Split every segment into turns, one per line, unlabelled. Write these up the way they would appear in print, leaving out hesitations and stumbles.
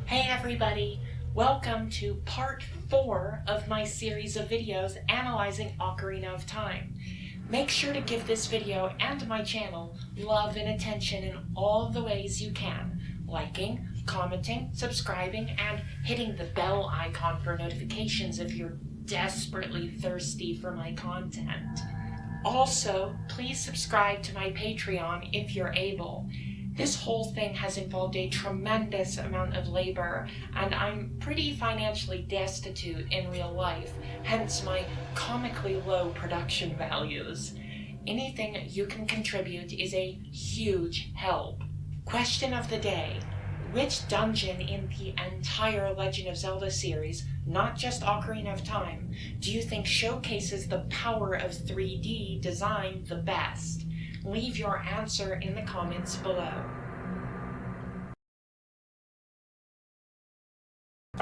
Hey everybody! Welcome to part 4 of my series of videos analyzing Ocarina of Time. Make sure to give this video and my channel love and attention in all the ways you can. Liking, commenting, subscribing, and hitting the bell icon for notifications if you're desperately thirsty for my content. Also, please subscribe to my Patreon if you're able. This whole thing has involved a tremendous amount of labor, and I'm pretty financially destitute in real life, hence my comically low production values. Anything you can contribute is a huge help. Question of the day. Which dungeon in the entire Legend of Zelda series, not just Ocarina of Time, do you think showcases the power of 3D design the best? Leave your answer in the comments below.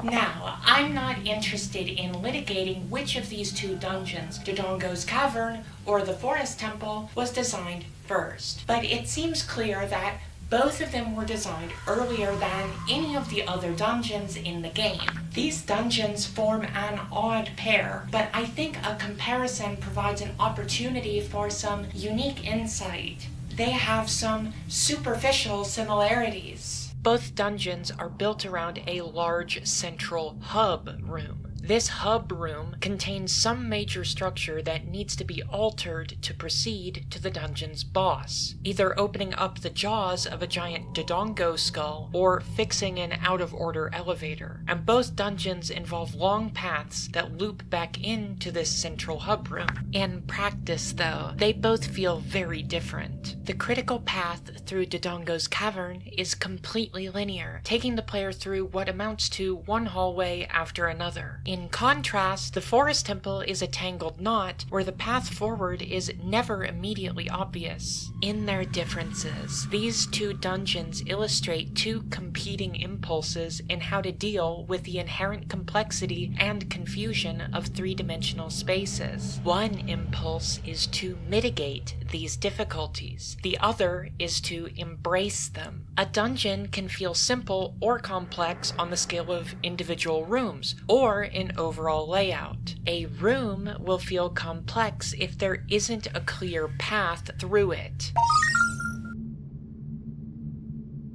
Now, I'm not interested in litigating which of these two dungeons, Dodongo's Cavern or the Forest Temple, was designed first, but it seems clear that both of them were designed earlier than any of the other dungeons in the game. These dungeons form an odd pair, but I think a comparison provides an opportunity for some unique insight. They have some superficial similarities. Both dungeons are built around a large central hub room. This hub room contains some major structure that needs to be altered to proceed to the dungeon's boss, either opening up the jaws of a giant Dodongo skull or fixing an out-of-order elevator. And both dungeons involve long paths that loop back into this central hub room. In practice, though, they both feel very different. The critical path through Dodongo's Cavern is completely linear, taking the player through what amounts to one hallway after another. In contrast, the Forest Temple is a tangled knot where the path forward is never immediately obvious. In their differences, these two dungeons illustrate two competing impulses in how to deal with the inherent complexity and confusion of three-dimensional spaces. One impulse is to mitigate these difficulties. The other is to embrace them. A dungeon can feel simple or complex on the scale of individual rooms, or in overall layout. A room will feel complex if there isn't a clear path through it.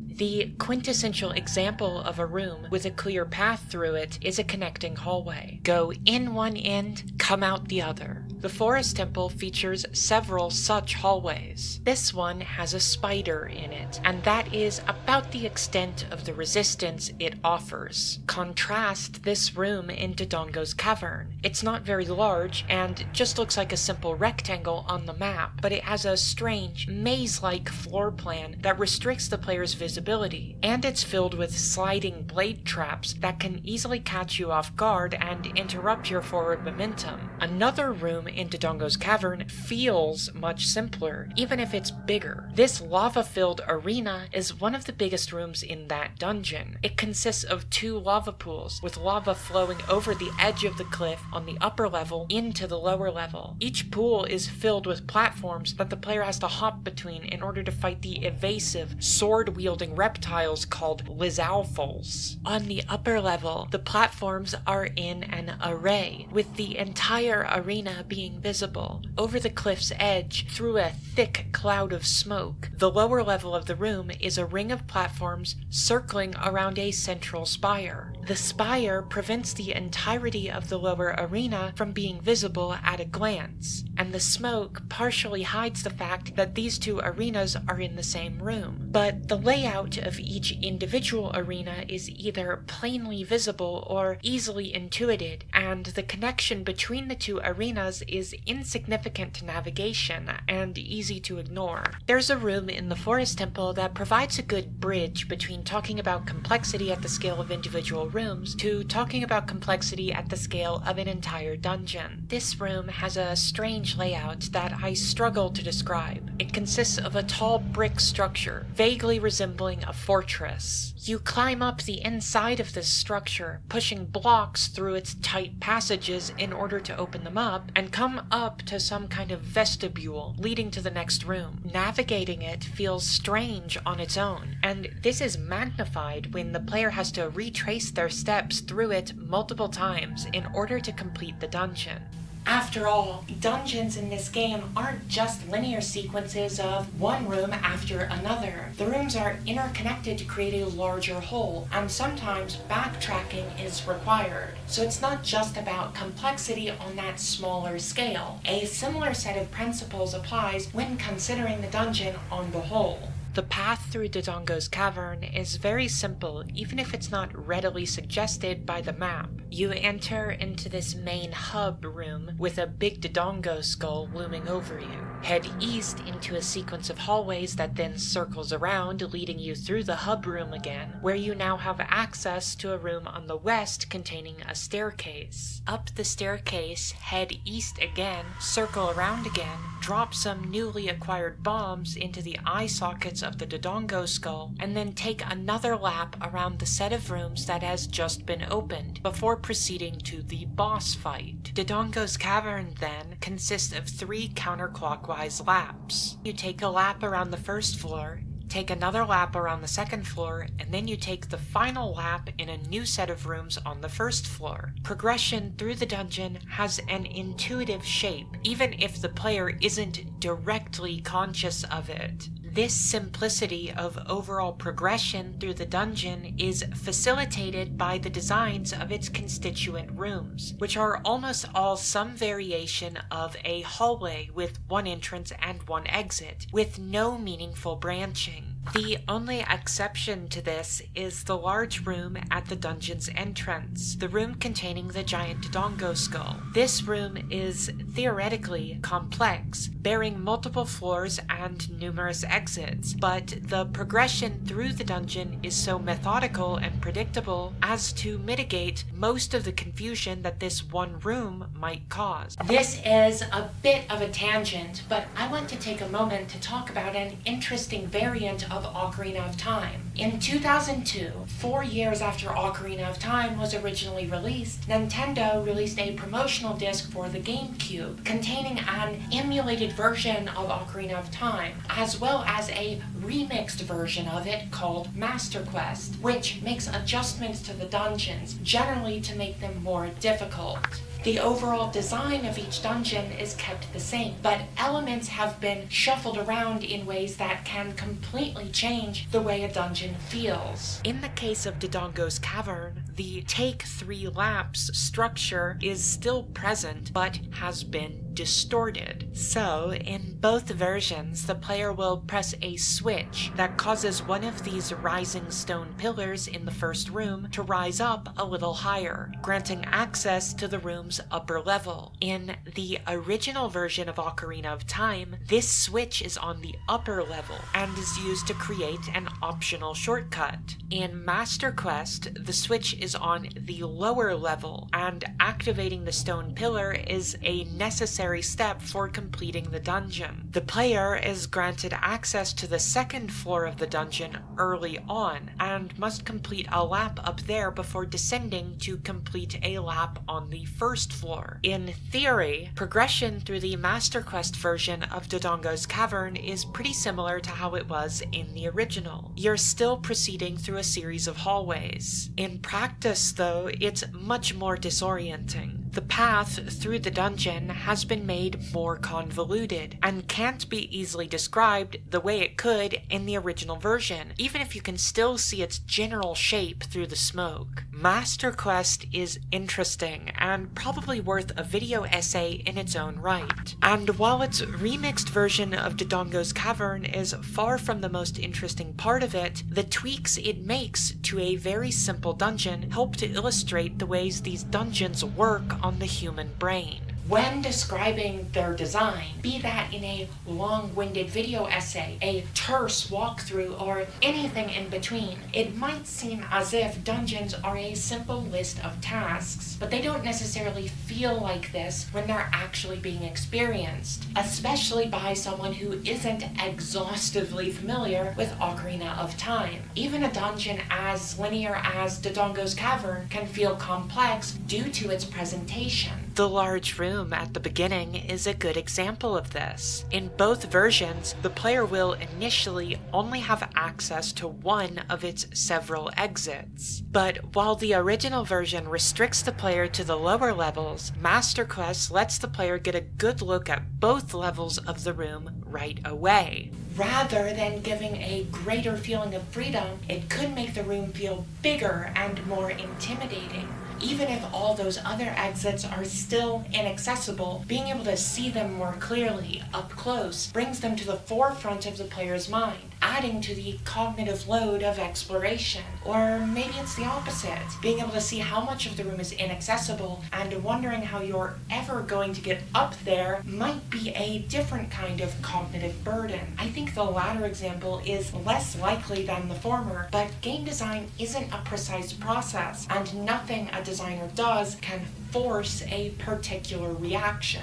The quintessential example of a room with a clear path through it is a connecting hallway. Go in one end, come out the other. The Forest Temple features several such hallways. This one has a spider in it, and that is about the extent of the resistance it offers. Contrast this room in Dodongo's Cavern. It's not very large and just looks like a simple rectangle on the map, but it has a strange, maze-like floor plan that restricts the player's visibility, and it's filled with sliding blade traps that can easily catch you off guard and interrupt your forward momentum. Another room in Dodongo's Cavern feels much simpler, even if it's bigger. This lava-filled arena is one of the biggest rooms in that dungeon. It consists of two lava pools, with lava flowing over the edge of the cliff on the upper level into the lower level. Each pool is filled with platforms that the player has to hop between in order to fight the evasive, sword-wielding reptiles called Lizalfos. On the upper level, the platforms are in an array, with the entire arena being visible over the cliff's edge through a thick cloud of smoke. The lower level of the room is a ring of platforms circling around a central spire. The spire prevents the entirety of the lower arena from being visible at a glance, and the smoke partially hides the fact that these two arenas are in the same room. But the layout of each individual arena is either plainly visible or easily intuited, and the connection between the two arenas is insignificant to navigation and easy to ignore. There's a room in the Forest Temple that provides a good bridge between talking about complexity at the scale of individual rooms to talking about complexity at the scale of an entire dungeon. This room has a strange layout that I struggle to describe. It consists of a tall brick structure, vaguely resembling a fortress. You climb up the inside of this structure, pushing blocks through its tight passages in order to open them up, and come come up to some kind of vestibule leading to the next room. Navigating it feels strange on its own, and this is magnified when the player has to retrace their steps through it multiple times in order to complete the dungeon. After all, dungeons in this game aren't just linear sequences of one room after another. The rooms are interconnected to create a larger whole, and sometimes backtracking is required. So it's not just about complexity on that smaller scale. A similar set of principles applies when considering the dungeon on the whole. The path through Dodongo's cavern is very simple, even if it's not readily suggested by the map. You enter into this main hub room with a big Dodongo skull looming over you. Head east into a sequence of hallways that then circles around, leading you through the hub room again, where you now have access to a room on the west containing a staircase. Up the staircase, head east again, circle around again, drop some newly acquired bombs into the eye sockets of the Dodongo skull, and then take another lap around the set of rooms that has just been opened, before proceeding to the boss fight. Dodongo's cavern, then, consists of 3 counterclockwise laps. You take a lap around the first floor, take another lap around the second floor, and then you take the final lap in a new set of rooms on the first floor. Progression through the dungeon has an intuitive shape, even if the player isn't directly conscious of it. This simplicity of overall progression through the dungeon is facilitated by the designs of its constituent rooms, which are almost all some variation of a hallway with 1 entrance and 1 exit, with no meaningful branching. The only exception to this is the large room at the dungeon's entrance, the room containing the giant Dodongo skull. This room is theoretically complex, bearing multiple floors and numerous exits, but the progression through the dungeon is so methodical and predictable as to mitigate most of the confusion that this one room might cause. This is a bit of a tangent, but I want to take a moment to talk about an interesting variant of Ocarina of Time. In 2002, 4 years after Ocarina of Time was originally released, Nintendo released a promotional disc for the GameCube containing an emulated version of Ocarina of Time, as well as a remixed version of it called Master Quest, which makes adjustments to the dungeons, generally to make them more difficult. The overall design of each dungeon is kept the same, but elements have been shuffled around in ways that can completely change the way a dungeon feels. In the case of Dodongo's Cavern, the take 3 laps structure is still present, but has been distorted. So, in both versions, the player will press a switch that causes one of these rising stone pillars in the first room to rise up a little higher, granting access to the room's upper level. In the original version of Ocarina of Time, this switch is on the upper level and is used to create an optional shortcut. In Master Quest, the switch is on the lower level, and activating the stone pillar is a necessary step for completing the dungeon. The player is granted access to the second floor of the dungeon early on, and must complete a lap up there before descending to complete a lap on the first floor. In theory, progression through the Master Quest version of Dodongo's Cavern is pretty similar to how it was in the original. You're still proceeding through a series of hallways. In practice, though, it's much more disorienting. The path through the dungeon has been made more convoluted, and can't be easily described the way it could in the original version, even if you can still see its general shape through the smoke. Master Quest is interesting, and probably worth a video essay in its own right. And while its remixed version of Dodongo's Cavern is far from the most interesting part of it, the tweaks it makes to a very simple dungeon help to illustrate the ways these dungeons work on the human brain. When describing their design, be that in a long-winded video essay, a terse walkthrough, or anything in between, it might seem as if dungeons are a simple list of tasks, but they don't necessarily feel like this when they're actually being experienced, especially by someone who isn't exhaustively familiar with Ocarina of Time. Even a dungeon as linear as Dodongo's Cavern can feel complex due to its presentation. The large room at the beginning is a good example of this. In both versions, the player will initially only have access to one of its several exits. But while the original version restricts the player to the lower levels, Master Quest lets the player get a good look at both levels of the room right away. Rather than giving a greater feeling of freedom, it could make the room feel bigger and more intimidating. Even if all those other exits are still inaccessible, being able to see them more clearly up close brings them to the forefront of the player's mind, adding to the cognitive load of exploration. Or maybe it's the opposite, being able to see how much of the room is inaccessible and wondering how you're ever going to get up there might be a different kind of cognitive burden. I think the latter example is less likely than the former, but game design isn't a precise process, and nothing a designer does can force a particular reaction.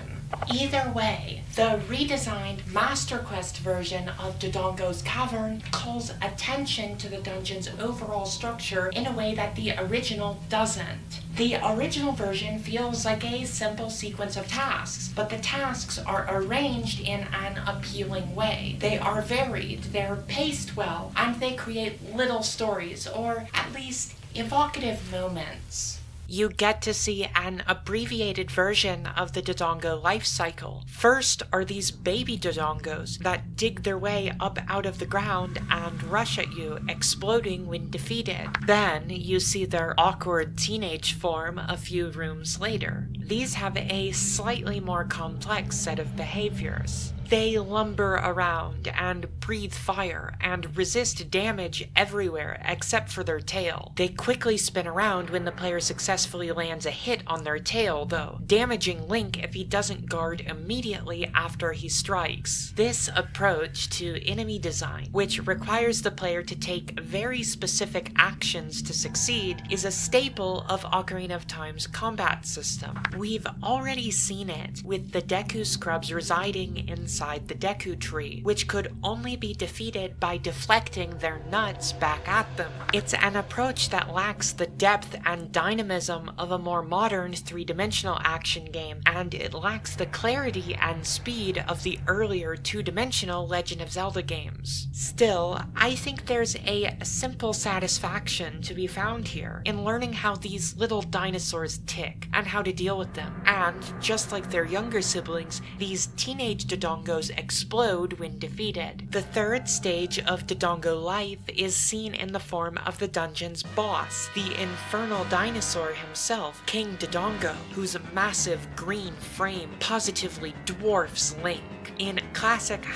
Either way, the redesigned Master Quest version of Dodongo's Cavern calls attention to the dungeon's overall structure in a way that the original doesn't. The original version feels like a simple sequence of tasks, but the tasks are arranged in an appealing way. They are varied, they're paced well, and they create little stories, or at least evocative moments. You get to see an abbreviated version of the Dodongo life cycle. First are these baby Dodongos that dig their way up out of the ground and rush at you, exploding when defeated. Then you see their awkward teenage form a few rooms later. These have a slightly more complex set of behaviors. They lumber around and breathe fire and resist damage everywhere except for their tail. They quickly spin around when the player successfully lands a hit on their tail, though, damaging Link if he doesn't guard immediately after he strikes. This approach to enemy design, which requires the player to take very specific actions to succeed, is a staple of Ocarina of Time's combat system. We've already seen it with the Deku Scrubs residing inside the Deku Tree, which could only be defeated by deflecting their nuts back at them. It's an approach that lacks the depth and dynamism of a more modern three-dimensional action game, and it lacks the clarity and speed of the earlier two-dimensional Legend of Zelda games. Still, I think there's a simple satisfaction to be found here in learning how these little dinosaurs tick and how to deal with them. And, just like their younger siblings, these teenage Dodongos explode when defeated. The third stage of Dodongo life is seen in the form of the dungeon's boss, the infernal dinosaur himself, King Dodongo, whose massive green frame positively dwarfs Link. In classic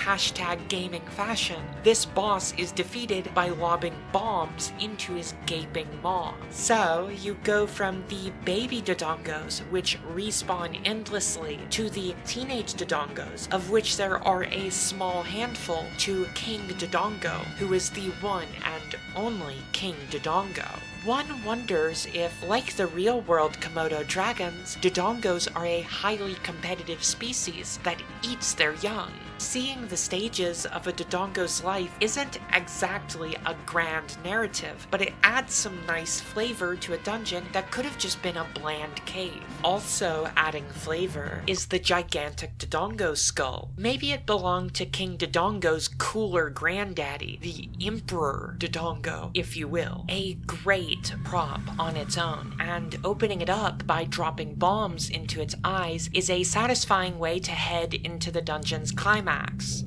#gaming fashion, this boss is defeated by lobbing bombs into his gaping maw. So, you go from the baby Dodongos, which respawn endlessly, to the teenage Dodongos, of which there are a small handful, to King Dodongo, who is the one and only King Dodongo. One wonders if, like the real-world Komodo dragons, Dodongos are a highly competitive species that eats their young. Seeing the stages of a Dodongo's life isn't exactly a grand narrative, but it adds some nice flavor to a dungeon that could have just been a bland cave. Also adding flavor is the gigantic Dodongo skull. Maybe it belonged to King Dodongo's cooler granddaddy, the Emperor Dodongo, if you will. A great prop on its own, and opening it up by dropping bombs into its eyes is a satisfying way to head into the dungeon's climax.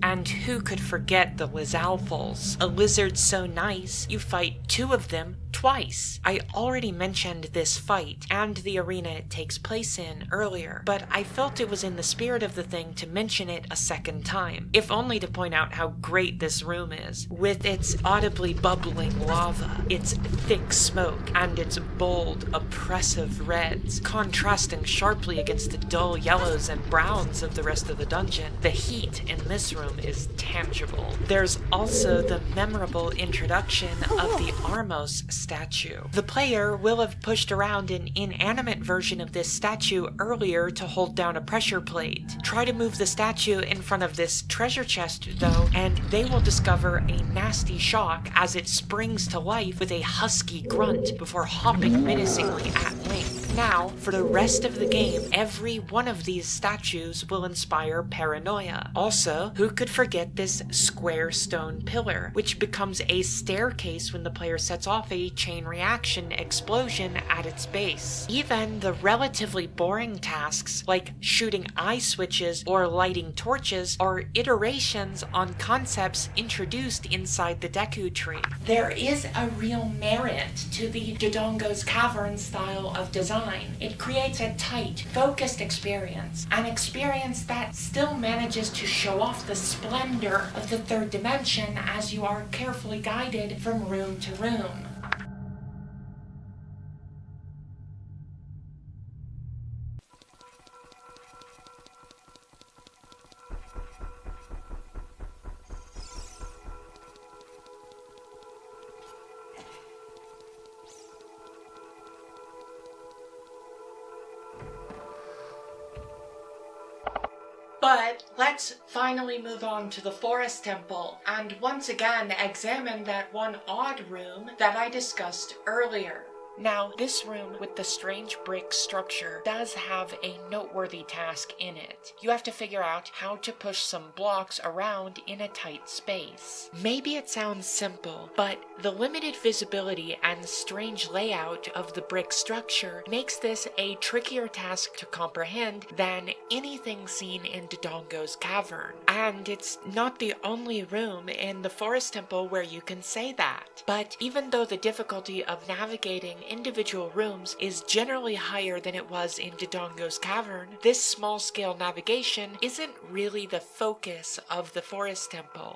And who could forget the Lizalfals? A lizard so nice, you fight two of them twice. I already mentioned this fight and the arena it takes place in earlier, but I felt it was in the spirit of the thing to mention it a second time, if only to point out how great this room is, with its audibly bubbling lava, its thick smoke, and its bold, oppressive reds, contrasting sharply against the dull yellows and browns of the rest of the dungeon. The heat in this room is tangible. There's also the memorable introduction of the Armos statue. The player will have pushed around an inanimate version of this statue earlier to hold down a pressure plate. Try to move the statue in front of this treasure chest, though, and they will discover a nasty shock as it springs to life with a husky grunt before hopping menacingly at Link. Now, for the rest of the game, every one of these statues will inspire paranoia. Also, who could forget this square stone pillar, which becomes a staircase when the player sets off a chain reaction explosion at its base. Even the relatively boring tasks like shooting eye switches or lighting torches are iterations on concepts introduced inside the Deku Tree. There is a real merit to the Dodongo's Cavern style of design. It creates a tight, focused experience, an experience that still manages to show off the splendor of the third dimension as you are carefully guided from room to room. But let's finally move on to the Forest Temple and once again examine that one odd room that I discussed earlier. Now, this room with the strange brick structure does have a noteworthy task in it. You have to figure out how to push some blocks around in a tight space. Maybe it sounds simple, but the limited visibility and strange layout of the brick structure makes this a trickier task to comprehend than anything seen in Dodongo's Cavern. And it's not the only room in the Forest Temple where you can say that. But even though the difficulty of navigating individual rooms is generally higher than it was in Dodongo's Cavern, this small-scale navigation isn't really the focus of the Forest Temple.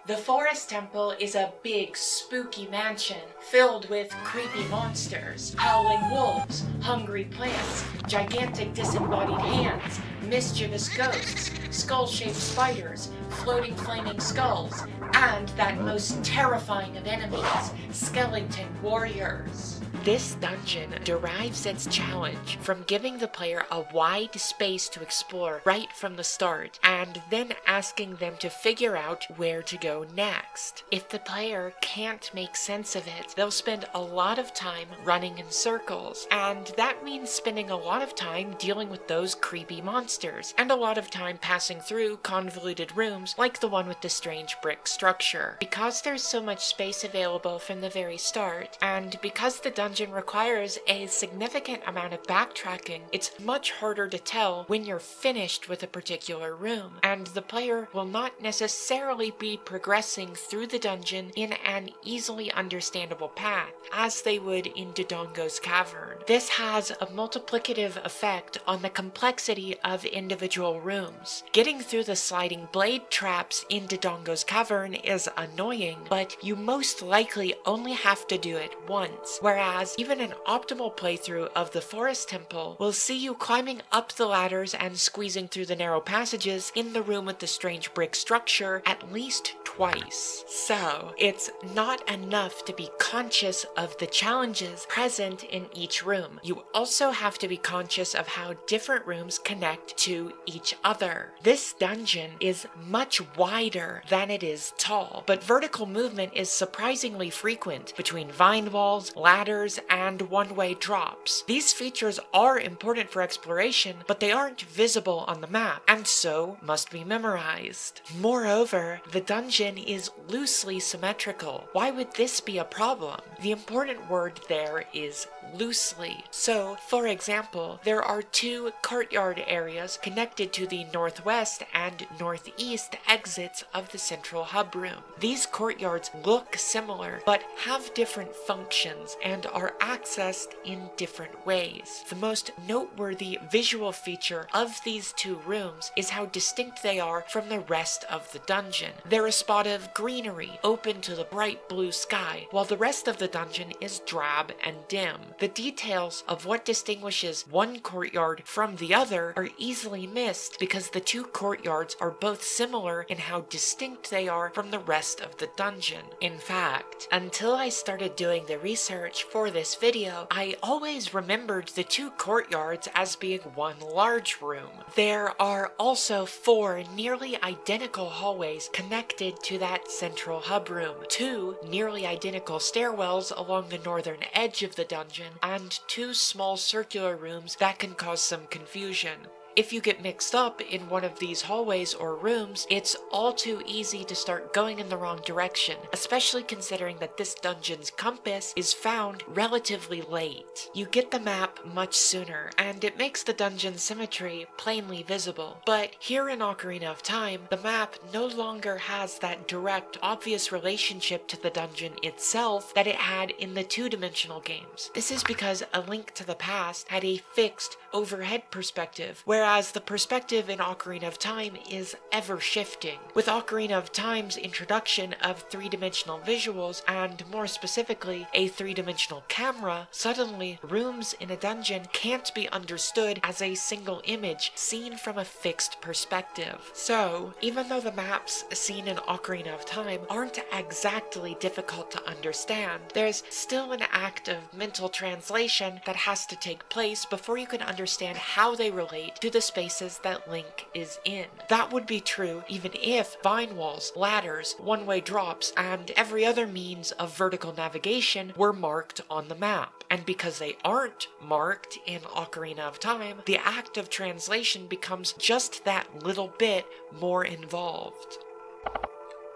The Forest Temple is a big, spooky mansion filled with creepy monsters, howling wolves, hungry plants, gigantic disembodied hands, mischievous ghosts, skull-shaped spiders, floating flaming skulls, and that most terrifying of enemies, skeleton warriors. This dungeon derives its challenge from giving the player a wide space to explore right from the start, and then asking them to figure out where to go next. If the player can't make sense of it, they'll spend a lot of time running in circles, and that means spending a lot of time dealing with those creepy monsters, and a lot of time passing through convoluted rooms like the one with the strange brick structure. Because there's so much space available from the very start, and because the dungeon requires a significant amount of backtracking, it's much harder to tell when you're finished with a particular room, and the player will not necessarily be progressing through the dungeon in an easily understandable path, as they would in Dodongo's Cavern. This has a multiplicative effect on the complexity of individual rooms. Getting through the sliding blade traps in Dodongo's Cavern is annoying, but you most likely only have to do it once, whereas even an optimal playthrough of the Forest Temple will see you climbing up the ladders and squeezing through the narrow passages in the room with the strange brick structure at least twice. So, it's not enough to be conscious of the challenges present in each room. You also have to be conscious of how different rooms connect to each other. This dungeon is much wider than it is tall, but vertical movement is surprisingly frequent between vine walls, ladders, and one-way drops. These features are important for exploration, but they aren't visible on the map, and so must be memorized. Moreover, the dungeon is loosely symmetrical. Why would this be a problem? The important word there is loosely. So, for example, there are two courtyard areas connected to the northwest and northeast exits of the central hub room. These courtyards look similar, but have different functions and are accessed in different ways. The most noteworthy visual feature of these two rooms is how distinct they are from the rest of the dungeon. They're a spot of greenery open to the bright blue sky, while the rest of the dungeon is drab and dim. The details of what distinguishes one courtyard from the other are easily missed because the two courtyards are both similar in how distinct they are from the rest of the dungeon. In fact, until I started doing the research for this video, I always remembered the two courtyards as being one large room. There are also 4 nearly identical hallways connected to that central hub room, 2 nearly identical stairwells along the northern edge of the dungeon, dungeon and 2 small circular rooms that can cause some confusion. If you get mixed up in one of these hallways or rooms, it's all too easy to start going in the wrong direction, especially considering that this dungeon's compass is found relatively late. You get the map much sooner, and it makes the dungeon symmetry plainly visible. But here in Ocarina of Time, the map no longer has that direct, obvious relationship to the dungeon itself that it had in the 2-dimensional games. This is because A Link to the Past had a fixed, overhead perspective, whereas the perspective in Ocarina of Time is ever-shifting. With Ocarina of Time's introduction of 3-dimensional visuals, and more specifically, a 3-dimensional camera, suddenly rooms in a dungeon can't be understood as a single image seen from a fixed perspective. So, even though the maps seen in Ocarina of Time aren't exactly difficult to understand, there's still an act of mental translation that has to take place before you can understand how they relate to the spaces that Link is in. That would be true even if vine walls, ladders, one-way drops, and every other means of vertical navigation were marked on the map. And because they aren't marked in Ocarina of Time, the act of translation becomes just that little bit more involved.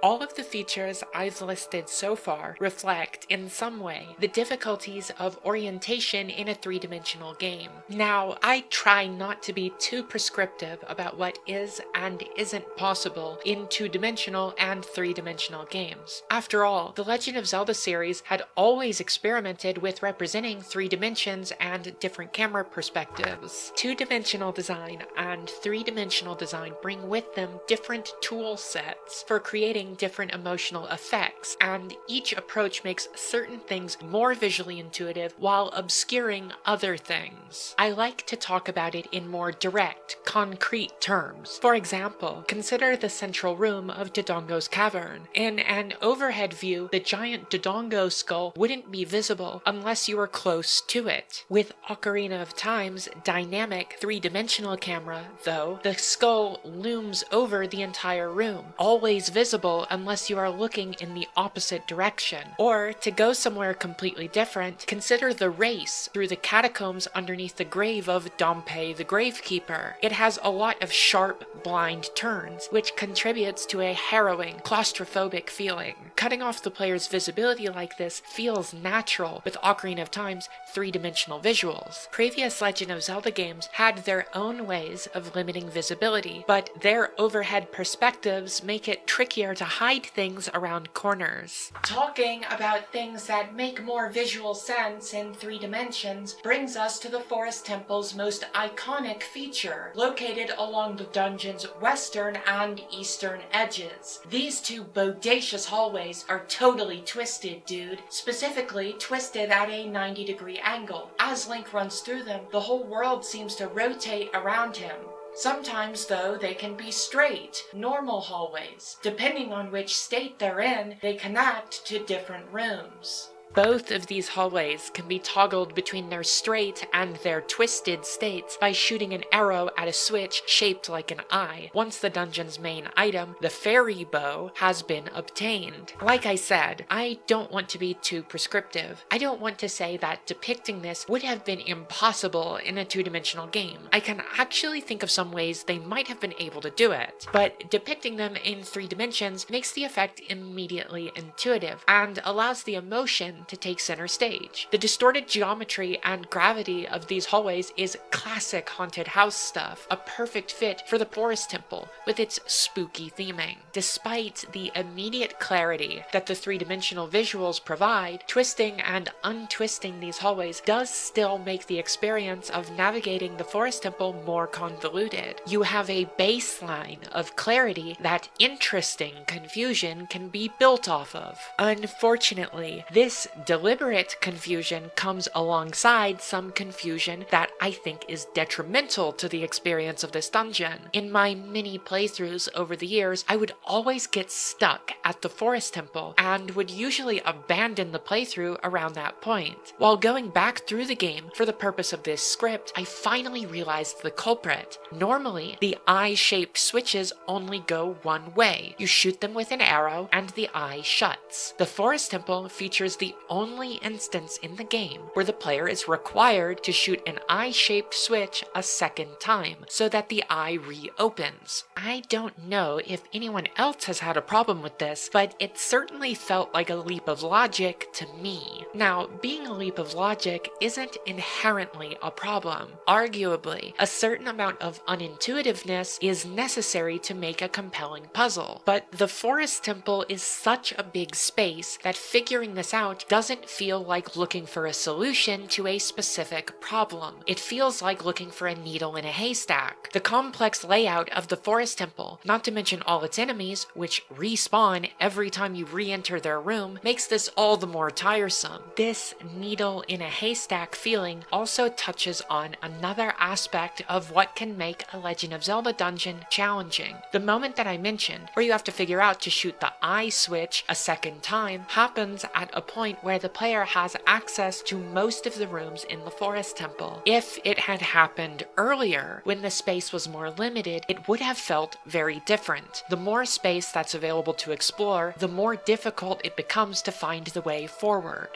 All of the features I've listed so far reflect, in some way, the difficulties of orientation in a 3-dimensional game. Now, I try not to be too prescriptive about what is and isn't possible in 2-dimensional and 3-dimensional games. After all, the Legend of Zelda series had always experimented with representing 3 dimensions and different camera perspectives. 2-dimensional design and 3-dimensional design bring with them different tool sets for creating different emotional effects, and each approach makes certain things more visually intuitive while obscuring other things. I like to talk about it in more direct, concrete terms. For example, consider the central room of Dodongo's Cavern. In an overhead view, the giant Dodongo skull wouldn't be visible unless you were close to it. With Ocarina of Time's dynamic 3-dimensional camera, though, the skull looms over the entire room, always visible unless you are looking in the opposite direction. Or, to go somewhere completely different, consider the race through the catacombs underneath the grave of Dompe the Gravekeeper. It has a lot of sharp, blind turns, which contributes to a harrowing, claustrophobic feeling. Cutting off the player's visibility like this feels natural with Ocarina of Time's 3-dimensional visuals. Previous Legend of Zelda games had their own ways of limiting visibility, but their overhead perspectives make it trickier to hide things around corners. Talking about things that make more visual sense in 3 dimensions brings us to the Forest Temple's most iconic feature, located along the dungeon's western and eastern edges. These 2 bodacious hallways are totally twisted, dude. Specifically, twisted at a 90-degree angle. As Link runs through them, the whole world seems to rotate around him. Sometimes, though, they can be straight, normal hallways. Depending on which state they're in, they connect to different rooms. Both of these hallways can be toggled between their straight and their twisted states by shooting an arrow at a switch shaped like an eye, once the dungeon's main item, the fairy bow, has been obtained. Like I said, I don't want to be too prescriptive. I don't want to say that depicting this would have been impossible in a 2-dimensional game. I can actually think of some ways they might have been able to do it, but depicting them in 3 dimensions makes the effect immediately intuitive and allows the emotion to take center stage. The distorted geometry and gravity of these hallways is classic haunted house stuff, a perfect fit for the Forest Temple with its spooky theming. Despite the immediate clarity that the 3-dimensional visuals provide, twisting and untwisting these hallways does still make the experience of navigating the Forest Temple more convoluted. You have a baseline of clarity that interesting confusion can be built off of. Unfortunately, this deliberate confusion comes alongside some confusion that I think is detrimental to the experience of this dungeon. In my many playthroughs over the years, I would always get stuck at the Forest Temple and would usually abandon the playthrough around that point. While going back through the game for the purpose of this script, I finally realized the culprit. Normally, the eye-shaped switches only go one way. You shoot them with an arrow and the eye shuts. The Forest Temple features the only instance in the game where the player is required to shoot an eye-shaped switch a second time so that the eye reopens. I don't know if anyone else has had a problem with this, but it certainly felt like a leap of logic to me. Now, being a leap of logic isn't inherently a problem. Arguably, a certain amount of unintuitiveness is necessary to make a compelling puzzle, but the Forest Temple is such a big space that figuring this out doesn't feel like looking for a solution to a specific problem. It feels like looking for a needle in a haystack. The complex layout of the Forest Temple, not to mention all its enemies, which respawn every time you re-enter their room, makes this all the more tiresome. This needle in a haystack feeling also touches on another aspect of what can make a Legend of Zelda dungeon challenging. The moment that I mentioned, where you have to figure out to shoot the eye switch a second time, happens at a point where the player has access to most of the rooms in the Forest Temple. If it had happened earlier, when the space was more limited, it would have felt very different. The more space that's available to explore, the more difficult it becomes to find the way forward.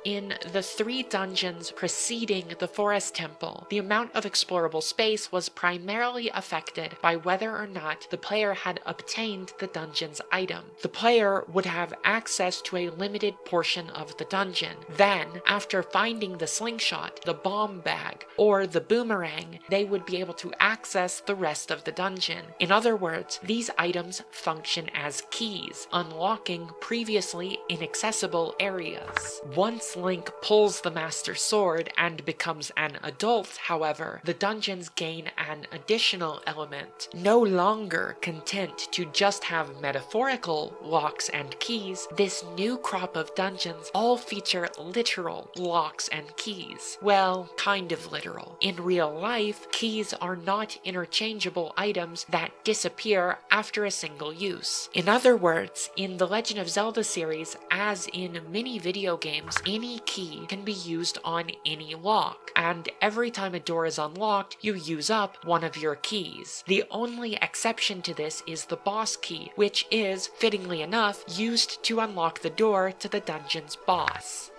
In the 3 dungeons preceding the Forest Temple, the amount of explorable space was primarily affected by whether or not the player had obtained the dungeon's item. The player would have access to a limited portion of the dungeon. Then, after finding the slingshot, the bomb bag, or the boomerang, they would be able to access the rest of the dungeon. In other words, these items function as keys, unlocking previously inaccessible areas. Once Link pulls the Master Sword and becomes an adult, however, the dungeons gain an additional element. No longer content to just have metaphorical locks and keys, this new crop of dungeons all feature literal locks and keys. Well, kind of literal. In real life, keys are not interchangeable items that disappear after a single use. In other words, in the Legend of Zelda series, as in many video games, any key can be used on any lock, and every time a door is unlocked, you use up one of your keys. The only exception to this is the boss key, which is, fittingly enough, used to unlock the door to the dungeon's boss.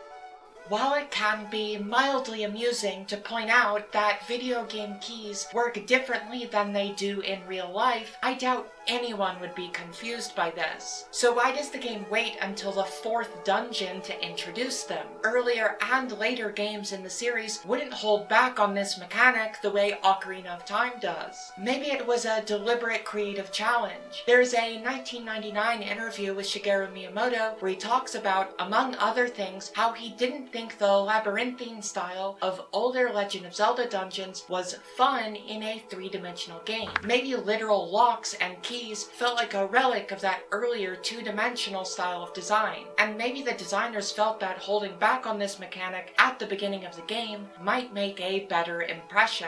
While it can be mildly amusing to point out that video game keys work differently than they do in real life, I doubt anyone would be confused by this. So why does the game wait until the 4th dungeon to introduce them? Earlier and later games in the series wouldn't hold back on this mechanic the way Ocarina of Time does. Maybe it was a deliberate creative challenge. There's a 1999 interview with Shigeru Miyamoto where he talks about, among other things, how he didn't think the labyrinthine style of older Legend of Zelda dungeons was fun in a 3-dimensional game. Maybe literal locks and keys felt like a relic of that earlier 2-dimensional style of design, and maybe the designers felt that holding back on this mechanic at the beginning of the game might make a better impression.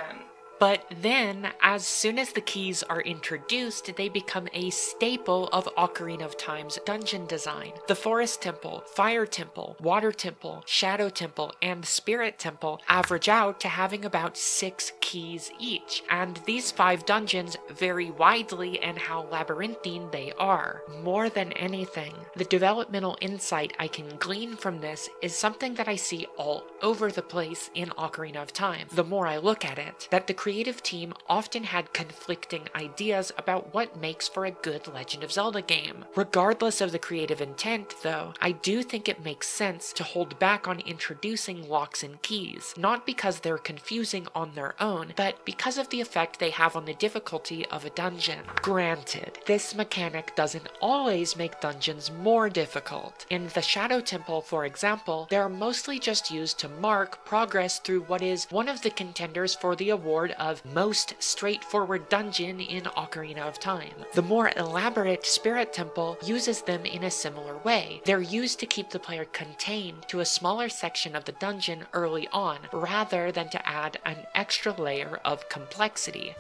But then, as soon as the keys are introduced, they become a staple of Ocarina of Time's dungeon design. The Forest Temple, Fire Temple, Water Temple, Shadow Temple, and Spirit Temple average out to having about 6 keys each, and these 5 dungeons vary widely in how labyrinthine they are. More than anything, the developmental insight I can glean from this is something that I see all over the place in Ocarina of Time. The more I look at it, that the creative team often had conflicting ideas about what makes for a good Legend of Zelda game. Regardless of the creative intent, though, I do think it makes sense to hold back on introducing locks and keys, not because they're confusing on their own, but because of the effect they have on the difficulty of a dungeon. Granted, this mechanic doesn't always make dungeons more difficult. In the Shadow Temple, for example, they're mostly just used to mark progress through what is one of the contenders for the award of most straightforward dungeon in Ocarina of Time. The more elaborate Spirit Temple uses them in a similar way. They're used to keep the player contained to a smaller section of the dungeon early on, rather than to add an extra layer of complexity.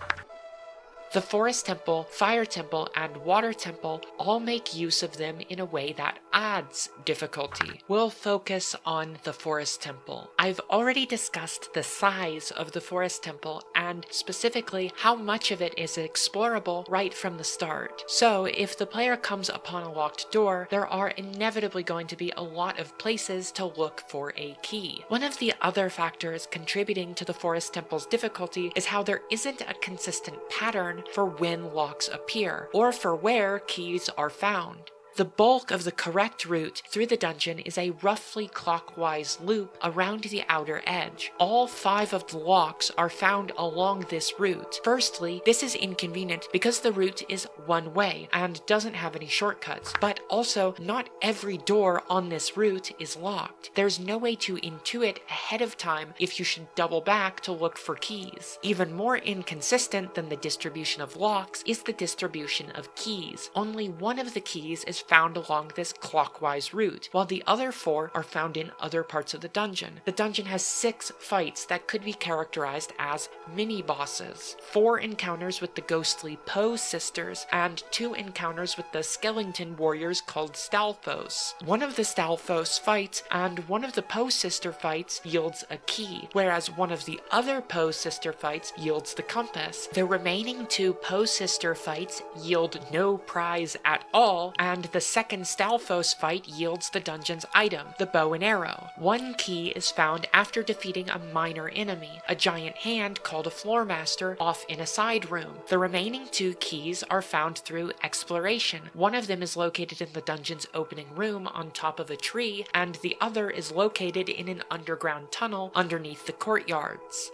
The Forest Temple, Fire Temple, and Water Temple all make use of them in a way that adds difficulty. We'll focus on the Forest Temple. I've already discussed the size of the Forest Temple and specifically how much of it is explorable right from the start. So if the player comes upon a locked door, there are inevitably going to be a lot of places to look for a key. One of the other factors contributing to the Forest Temple's difficulty is how there isn't a consistent pattern for when locks appear, or for where keys are found. The bulk of the correct route through the dungeon is a roughly clockwise loop around the outer edge. All 5 of the locks are found along this route. Firstly, this is inconvenient because the route is one way and doesn't have any shortcuts, but also not every door on this route is locked. There's no way to intuit ahead of time if you should double back to look for keys. Even more inconsistent than the distribution of locks is the distribution of keys. Only one of the keys is found along this clockwise route, while the other 4 are found in other parts of the dungeon. The dungeon has 6 fights that could be characterized as mini-bosses, 4 encounters with the ghostly Poe sisters, and 2 encounters with the skeleton warriors called Stalfos. One of the Stalfos fights and one of the Poe sister fights yields a key, whereas one of the other Poe sister fights yields the compass. The remaining 2 Poe sister fights yield no prize at all, and the second Stalfos fight yields the dungeon's item, the bow and arrow. One key is found after defeating a minor enemy, a giant hand called a floor master, off in a side room. The remaining 2 keys are found through exploration. One of them is located in the dungeon's opening room on top of a tree, and the other is located in an underground tunnel underneath the courtyards.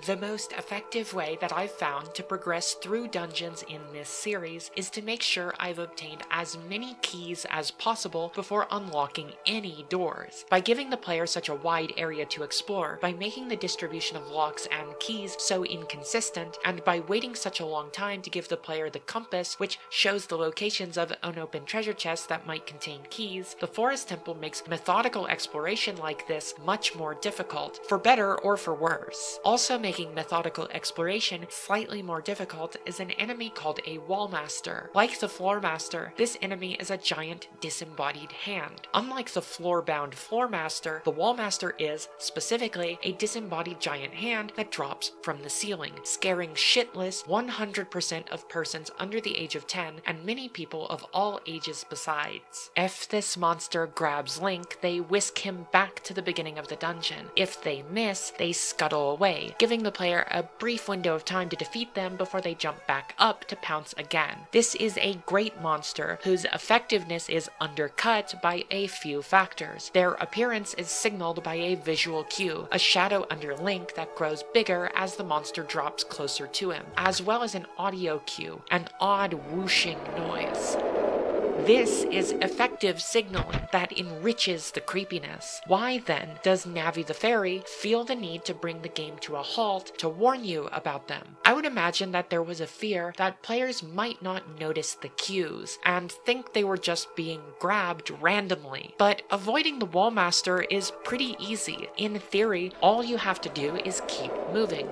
The most effective way that I've found to progress through dungeons in this series is to make sure I've obtained as many keys as possible before unlocking any doors. By giving the player such a wide area to explore, by making the distribution of locks and keys so inconsistent, and by waiting such a long time to give the player the compass, which shows the locations of unopened treasure chests that might contain keys, the Forest Temple makes methodical exploration like this much more difficult, for better or for worse. Also making methodical exploration slightly more difficult is an enemy called a Wall Master. Like the Floor Master, this enemy is a giant disembodied hand. Unlike the floor-bound Floor Master, the Wall Master is, specifically, a disembodied giant hand that drops from the ceiling, scaring shitless 100% of persons under the age of 10 and many people of all ages besides. If this monster grabs Link, they whisk him back to the beginning of the dungeon. If they miss, they scuttle away, giving the player a brief window of time to defeat them before they jump back up to pounce again. This is a great monster whose effectiveness is undercut by a few factors. Their appearance is signaled by a visual cue, a shadow under Link that grows bigger as the monster drops closer to him, as well as an audio cue, an odd whooshing noise. This is effective signaling that enriches the creepiness. Why then does Navi the Fairy feel the need to bring the game to a halt to warn you about them? I would imagine that there was a fear that players might not notice the cues and think they were just being grabbed randomly. But avoiding the Wall Master is pretty easy. In theory, all you have to do is keep moving.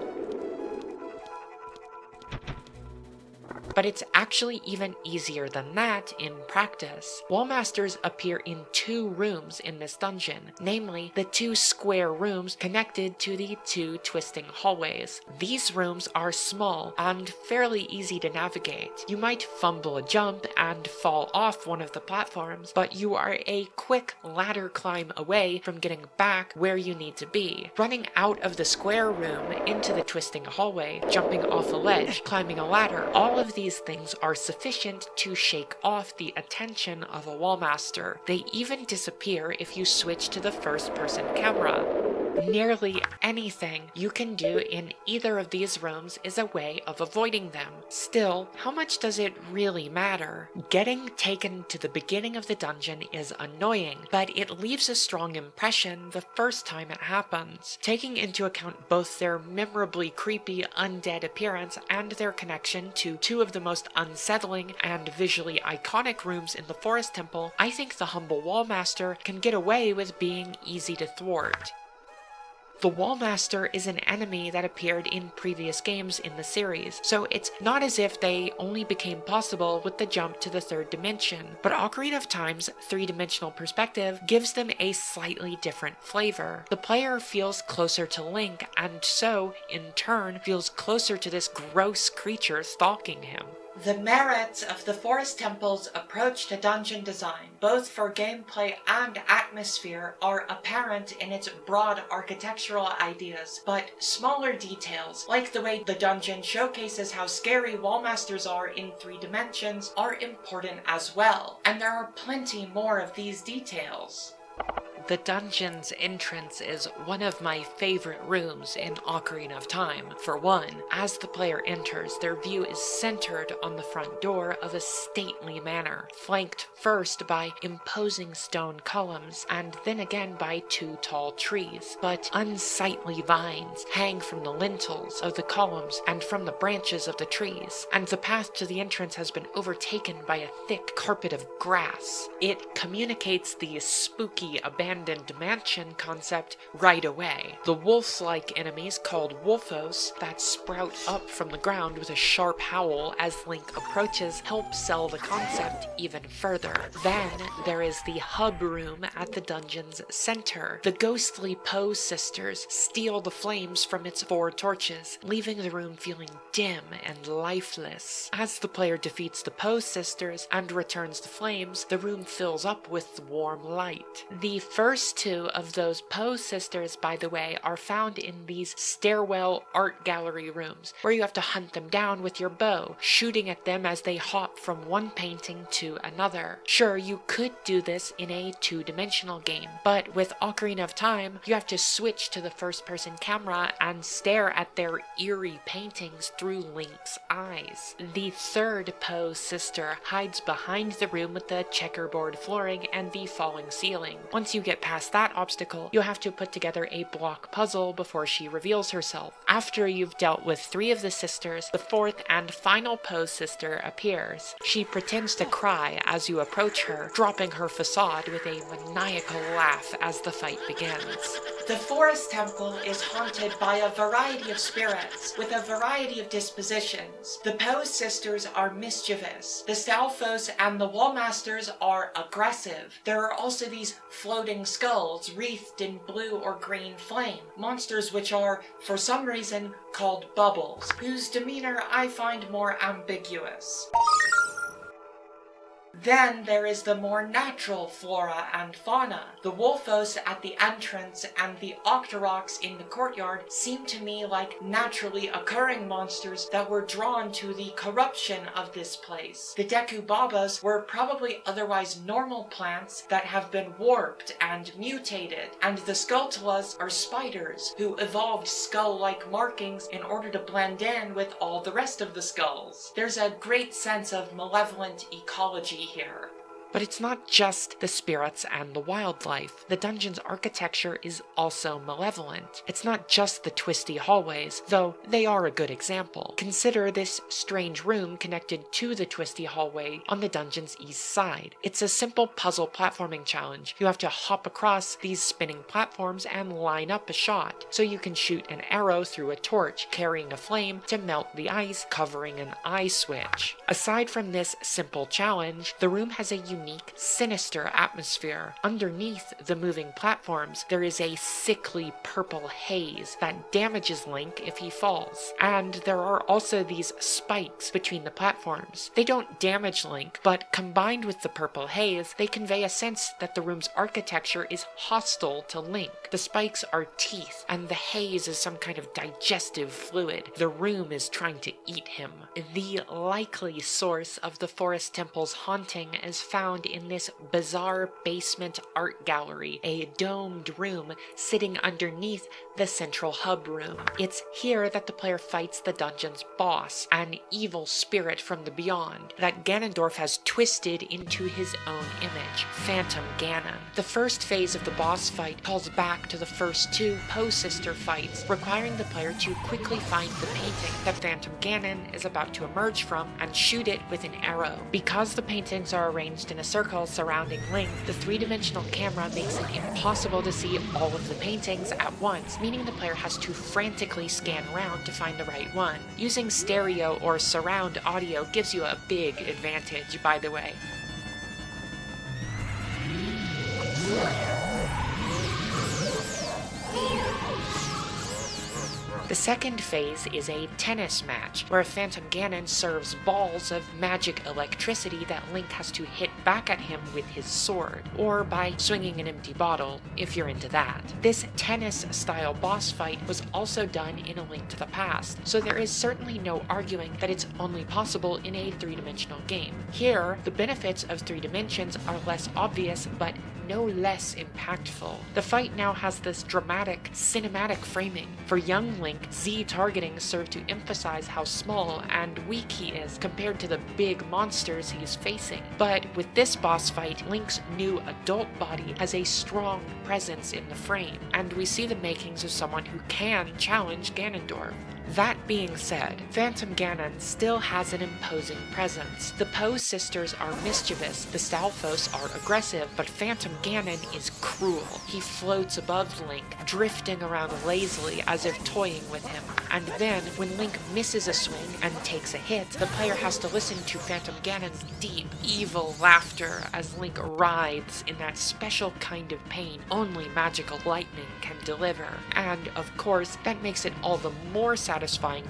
But it's actually even easier than that in practice. Wall Masters appear in 2 rooms in this dungeon, namely the 2 square rooms connected to the 2 twisting hallways. These rooms are small and fairly easy to navigate. You might fumble a jump and fall off one of the platforms, but you are a quick ladder climb away from getting back where you need to be. Running out of the square room into the twisting hallway, jumping off a ledge, climbing a ladder, all of these things are sufficient to shake off the attention of a Wall Master. They even disappear if you switch to the first-person camera. Nearly anything you can do in either of these rooms is a way of avoiding them. Still, how much does it really matter? Getting taken to the beginning of the dungeon is annoying, but it leaves a strong impression the first time it happens. Taking into account both their memorably creepy undead appearance and their connection to 2 of the most unsettling and visually iconic rooms in the Forest Temple, I think the humble Wall Master can get away with being easy to thwart. The Wallmaster is an enemy that appeared in previous games in the series, so it's not as if they only became possible with the jump to the third dimension, but Ocarina of Time's three-dimensional perspective gives them a slightly different flavor. The player feels closer to Link, and so, in turn, feels closer to this gross creature stalking him. The merits of the Forest Temple's approach to dungeon design, both for gameplay and atmosphere, are apparent in its broad architectural ideas, but smaller details, like the way the dungeon showcases how scary Wallmasters are in 3 dimensions, are important as well, and there are plenty more of these details. The dungeon's entrance is one of my favorite rooms in Ocarina of Time. For one, as the player enters, their view is centered on the front door of a stately manor, flanked first by imposing stone columns and then again by 2 tall trees. But unsightly vines hang from the lintels of the columns and from the branches of the trees, and the path to the entrance has been overtaken by a thick carpet of grass. It communicates the spooky abandoned mansion concept right away. The wolf-like enemies called wolfos that sprout up from the ground with a sharp howl as Link approaches help sell the concept even further. Then there is the hub room at the dungeon's center. The ghostly Poe sisters steal the flames from its 4 torches, leaving the room feeling dim and lifeless. As the player defeats the Poe sisters and returns the flames, the room fills up with warm light. The first 2 of those Poe sisters, by the way, are found in these stairwell art gallery rooms, where you have to hunt them down with your bow, shooting at them as they hop from one painting to another. Sure, you could do this in a 2-dimensional game, but with Ocarina of Time, you have to switch to the first-person camera and stare at their eerie paintings through Link's eyes. The third Poe sister hides behind the room with the checkerboard flooring and the falling ceiling. Once you get past that obstacle, you'll have to put together a block puzzle before she reveals herself. After you've dealt with 3 of the sisters, the 4th and final Poe sister appears. She pretends to cry as you approach her, dropping her facade with a maniacal laugh as the fight begins. The Forest Temple is haunted by a variety of spirits, with a variety of dispositions. The Poe sisters are mischievous. The Stalfos and the Wallmasters are aggressive. There are also these floating skulls wreathed in blue or green flame, monsters which are, for some reason, called bubbles, whose demeanor I find more ambiguous. Then there is the more natural flora and fauna. The wolfos at the entrance and the octoroks in the courtyard seem to me like naturally occurring monsters that were drawn to the corruption of this place. The decubabas were probably otherwise normal plants that have been warped and mutated, and the skulltulas are spiders who evolved skull-like markings in order to blend in with all the rest of the skulls. There's a great sense of malevolent ecology here. But it's not just the spirits and the wildlife. The dungeon's architecture is also malevolent. It's not just the twisty hallways, though they are a good example. Consider this strange room connected to the twisty hallway on the dungeon's east side. It's a simple puzzle platforming challenge. You have to hop across these spinning platforms and line up a shot, so you can shoot an arrow through a torch, carrying a flame to melt the ice, covering an eye switch. Aside from this simple challenge, the room has a unique, sinister atmosphere. Underneath the moving platforms, there is a sickly purple haze that damages Link if he falls. And there are also these spikes between the platforms. They don't damage Link, but combined with the purple haze, they convey a sense that the room's architecture is hostile to Link. The spikes are teeth, and the haze is some kind of digestive fluid. The room is trying to eat him. The likely source of the Forest Temple's haunting is found in this bizarre basement art gallery, a domed room sitting underneath the central hub room. It's here that the player fights the dungeon's boss, an evil spirit from the beyond that Ganondorf has twisted into his own image, Phantom Ganon. The first phase of the boss fight calls back to the first 2 Poe sister fights, requiring the player to quickly find the painting that Phantom Ganon is about to emerge from and shoot it with an arrow. Because the paintings are arranged in in a circle surrounding Link, the three-dimensional camera makes it impossible to see all of the paintings at once, meaning the player has to frantically scan around to find the right one. Using stereo or surround audio gives you a big advantage, by the way. The second phase is a tennis match, where Phantom Ganon serves balls of magic electricity that Link has to hit back at him with his sword, or by swinging an empty bottle, if you're into that. This tennis-style boss fight was also done in A Link to the Past, so there is certainly no arguing that it's only possible in a three-dimensional game. Here, the benefits of three dimensions are less obvious, but no less impactful. The fight now has this dramatic, cinematic framing. For young Link, Z targeting served to emphasize how small and weak he is compared to the big monsters he's facing. But with this boss fight, Link's new adult body has a strong presence in the frame, and we see the makings of someone who can challenge Ganondorf. That being said, Phantom Ganon still has an imposing presence. The Poe sisters are mischievous, the Stalfos are aggressive, but Phantom Ganon is cruel. He floats above Link, drifting around lazily as if toying with him. And then, when Link misses a swing and takes a hit, the player has to listen to Phantom Ganon's deep, evil laughter as Link writhes in that special kind of pain only magical lightning can deliver. And, of course, that makes it all the more satisfying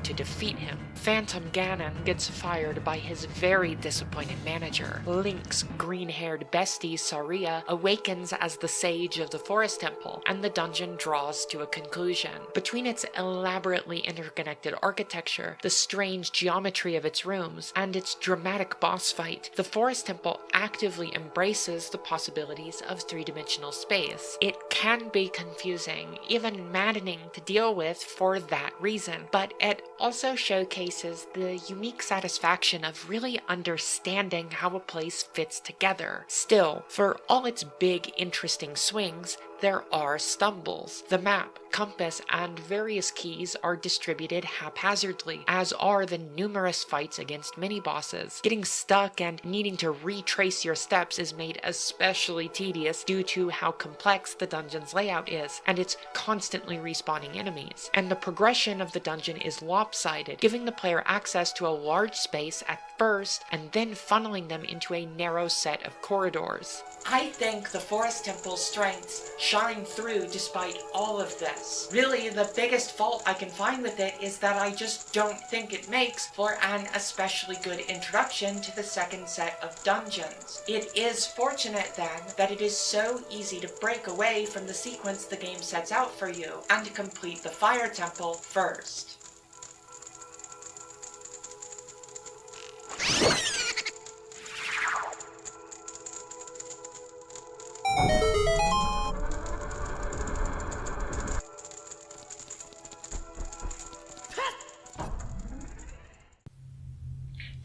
to defeat him. Phantom Ganon gets fired by his very disappointed manager. Link's green-haired bestie, Saria, awakens as the sage of the Forest Temple, and the dungeon draws to a conclusion. Between its elaborately interconnected architecture, the strange geometry of its rooms, and its dramatic boss fight, the Forest Temple actively embraces the possibilities of three-dimensional space. It can be confusing, even maddening to deal with for that reason, but it also showcases the unique satisfaction of really understanding how a place fits together. Still, for all its big, interesting swings, there are stumbles. The map, compass, and various keys are distributed haphazardly, as are the numerous fights against mini-bosses. Getting stuck and needing to retrace your steps is made especially tedious due to how complex the dungeon's layout is, and its constantly respawning enemies. And the progression of the dungeon is lopsided, giving the player access to a large space at first, and then funneling them into a narrow set of corridors. I think the Forest Temple's strengths shine through despite all of this. Really, the biggest fault I can find with it is that I just don't think it makes for an especially good introduction to the second set of dungeons. It is fortunate then that it is so easy to break away from the sequence the game sets out for you and to complete the Fire Temple first.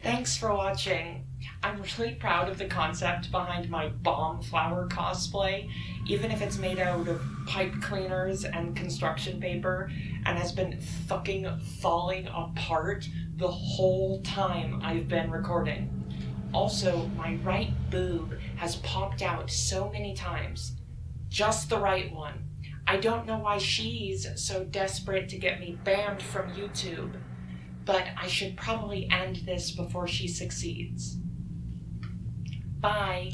Thanks for watching. I'm really proud of the concept behind my bomb flower cosplay, even if it's made out of pipe cleaners and construction paper and has been fucking falling apart the whole time I've been recording. Also, my right boob has popped out so many times. Just the right one. I don't know why she's so desperate to get me banned from YouTube, but I should probably end this before she succeeds. Bye.